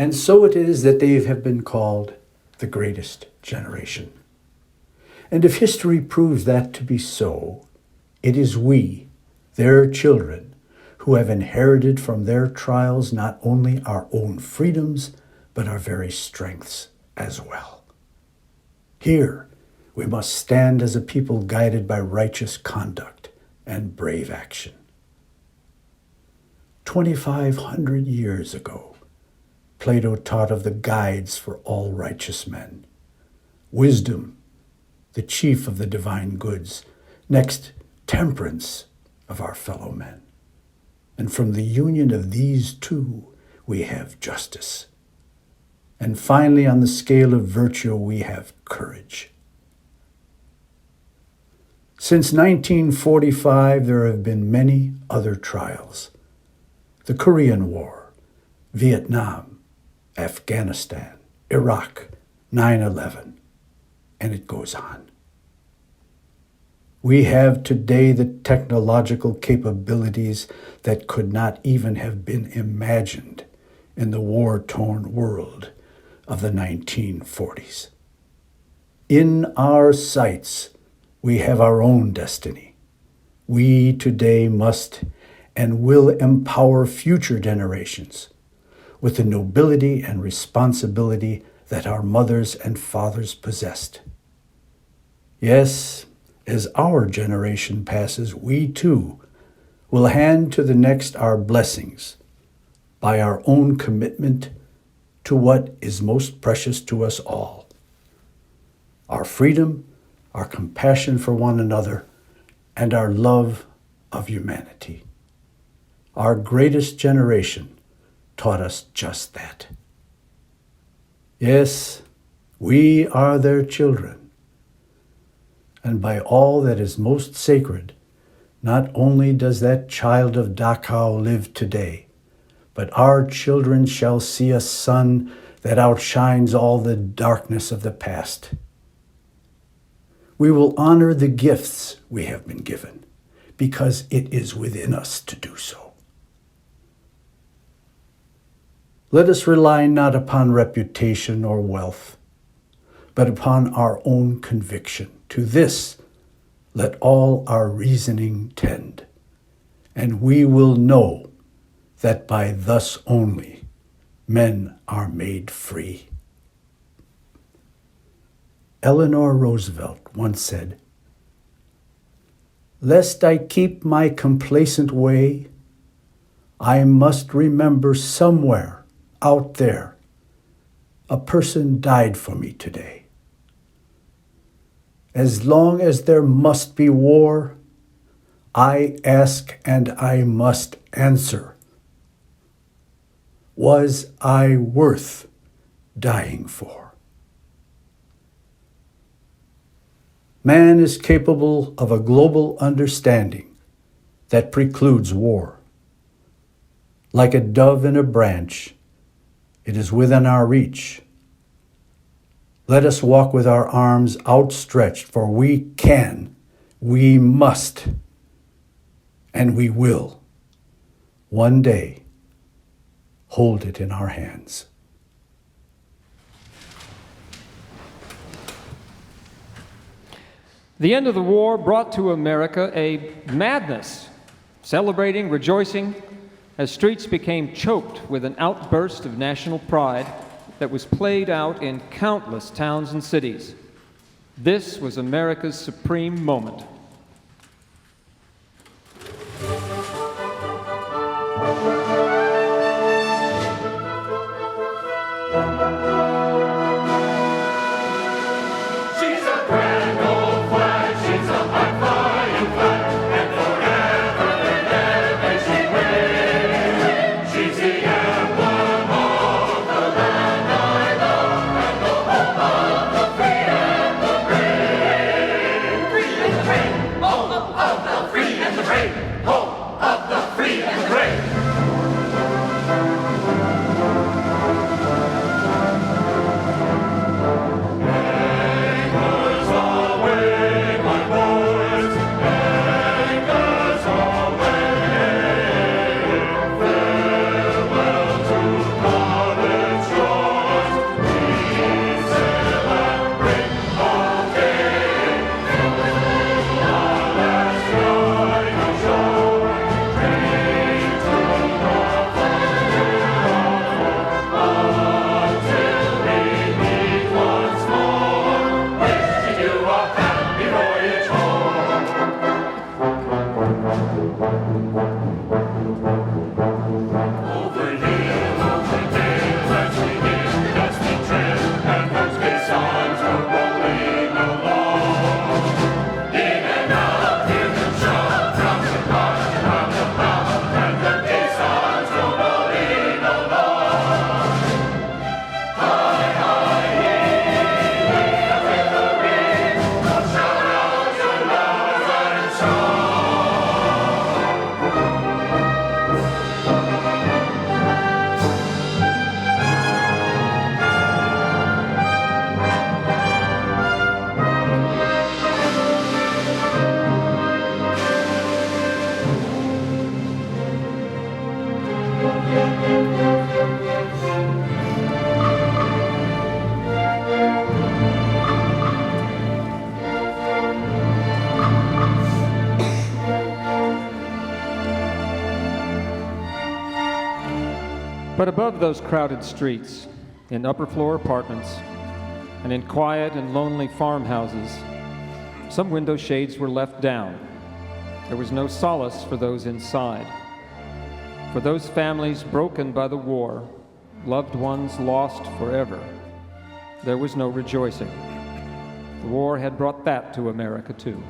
And so it is that they have been called the greatest generation. And if history proves that to be so, it is we, their children, who have inherited from their trials not only our own freedoms, but our very strengths as well. Here, we must stand as a people guided by righteous conduct and brave action. 2,500 years ago, Plato taught of the guides for all righteous men. Wisdom, the chief of the divine goods. Next, temperance of our fellow men. And from the union of these two, we have justice. And finally, on the scale of virtue, we have courage. Since 1945, there have been many other trials. The Korean War, Vietnam, Afghanistan, Iraq, 9/11, and it goes on. We have today the technological capabilities that could not even have been imagined in the war-torn world of the 1940s. In our sights, we have our own destiny. We today must and will empower future generations with the nobility and responsibility that our mothers and fathers possessed. Yes, as our generation passes, we too will hand to the next our blessings by our own commitment to what is most precious to us all: our freedom, our compassion for one another, and our love of humanity. Our greatest generation taught us just that. Yes, we are their children. And by all that is most sacred, not only does that child of Dachau live today, but our children shall see a sun that outshines all the darkness of the past. We will honor the gifts we have been given, because it is within us to do so. Let us rely not upon reputation or wealth, but upon our own conviction. To this, let all our reasoning tend, and we will know that by thus only men are made free. Eleanor Roosevelt once said, "Lest I keep my complacent way, I must remember somewhere out there a person died for me today. As long as there must be war, I ask and I must answer. Was I worth dying for?" Man is capable of a global understanding that precludes war. Like a dove in a branch, it is within our reach. Let us walk with our arms outstretched, for we can, we must, and we will one day hold it in our hands. The end of the war brought to America a madness, celebrating, rejoicing, as streets became choked with an outburst of national pride that was played out in countless towns and cities. This was America's supreme moment. She's a grand old flag, she's a high-flying flag, and forever and ever she reigns. She's the emblem of the land I love, and the home of the free and the brave. Free and the brave, home of the free and the brave, home of the free and the brave. Anchors away, my boys, anchors away. Farewell to college But above those crowded streets, in upper floor apartments, and in quiet and lonely farmhouses, some window shades were left down. There was no solace for those inside. For those families broken by the war, loved ones lost forever, there was no rejoicing. The war had brought that to America too.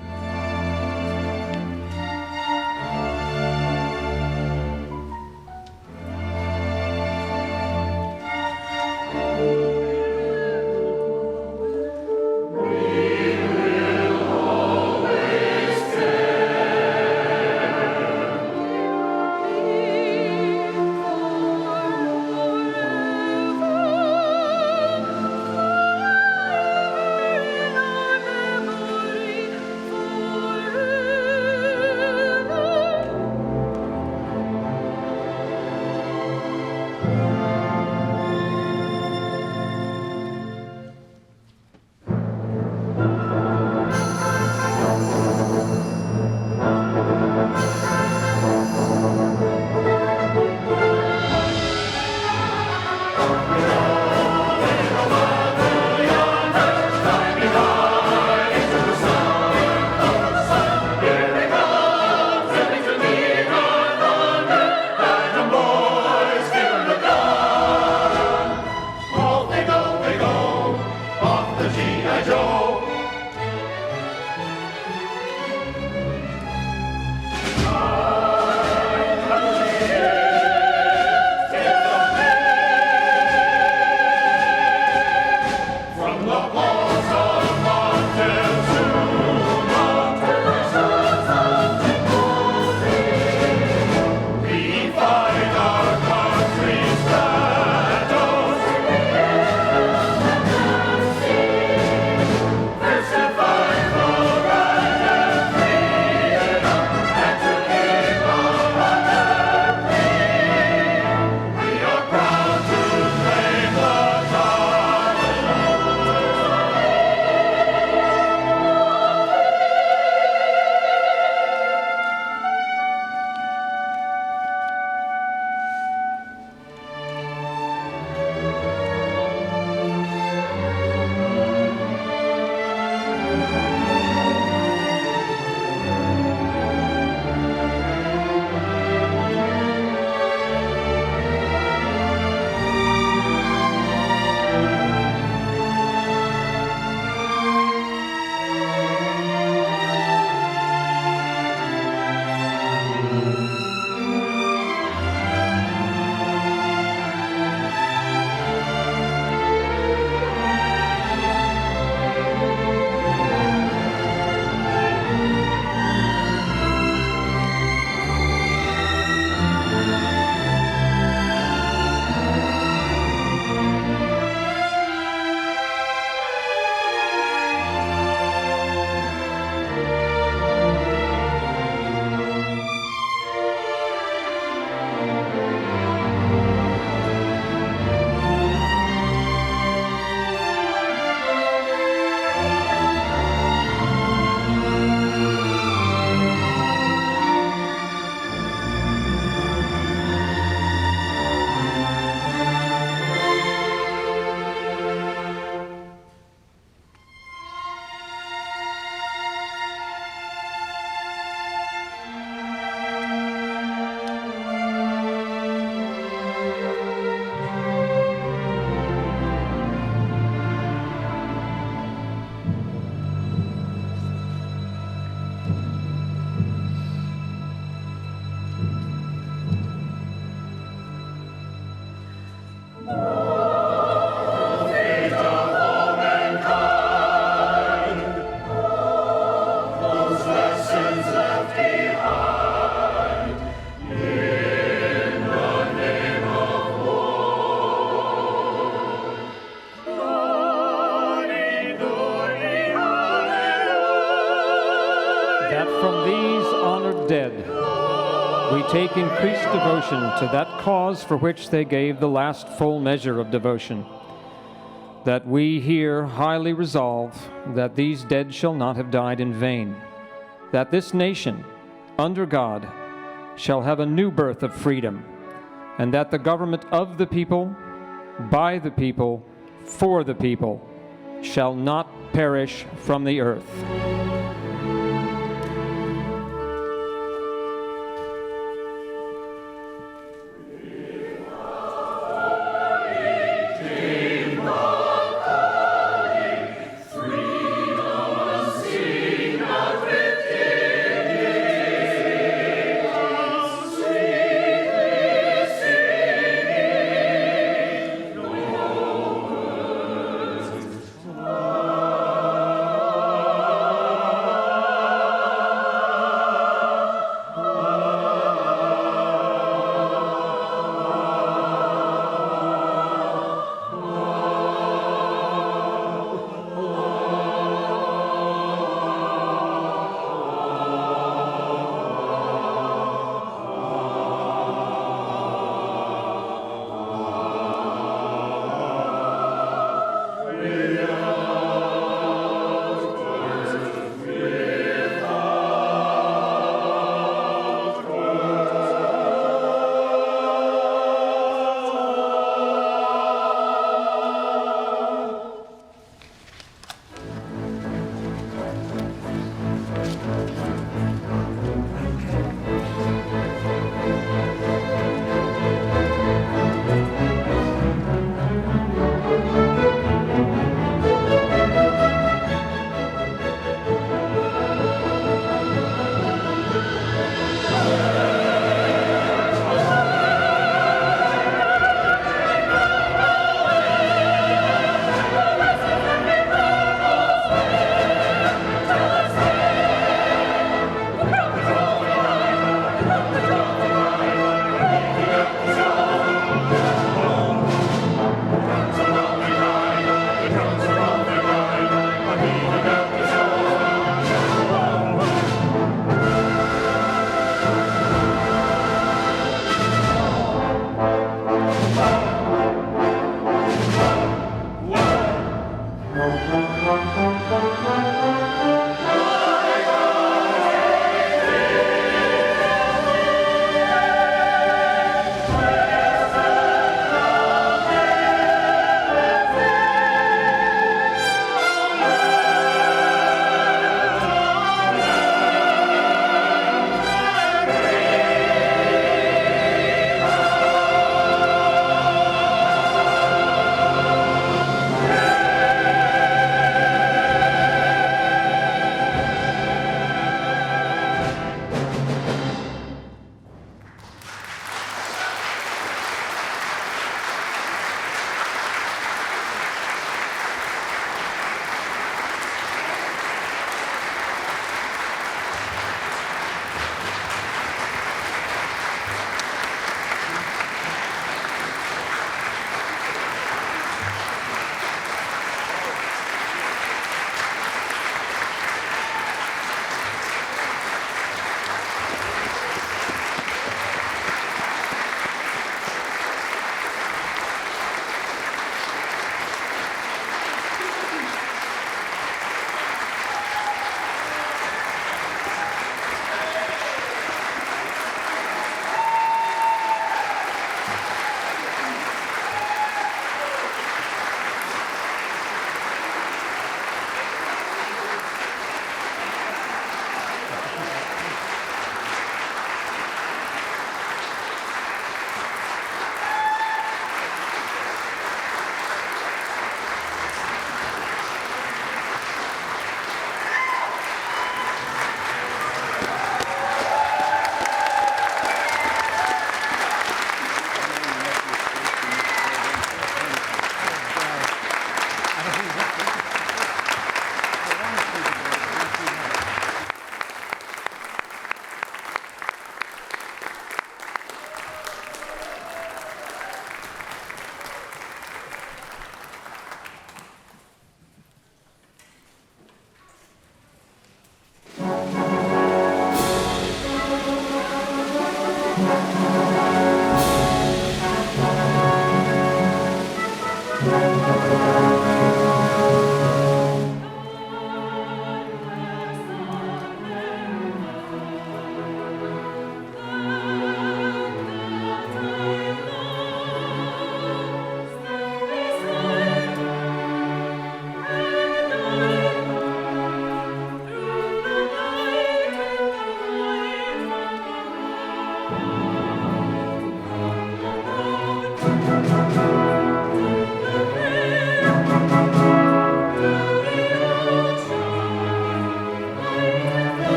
dead, we take increased devotion to that cause for which they gave the last full measure of devotion, that we here highly resolve that these dead shall not have died in vain, that this nation, under God, shall have a new birth of freedom, and that the government of the people, by the people, for the people, shall not perish from the earth.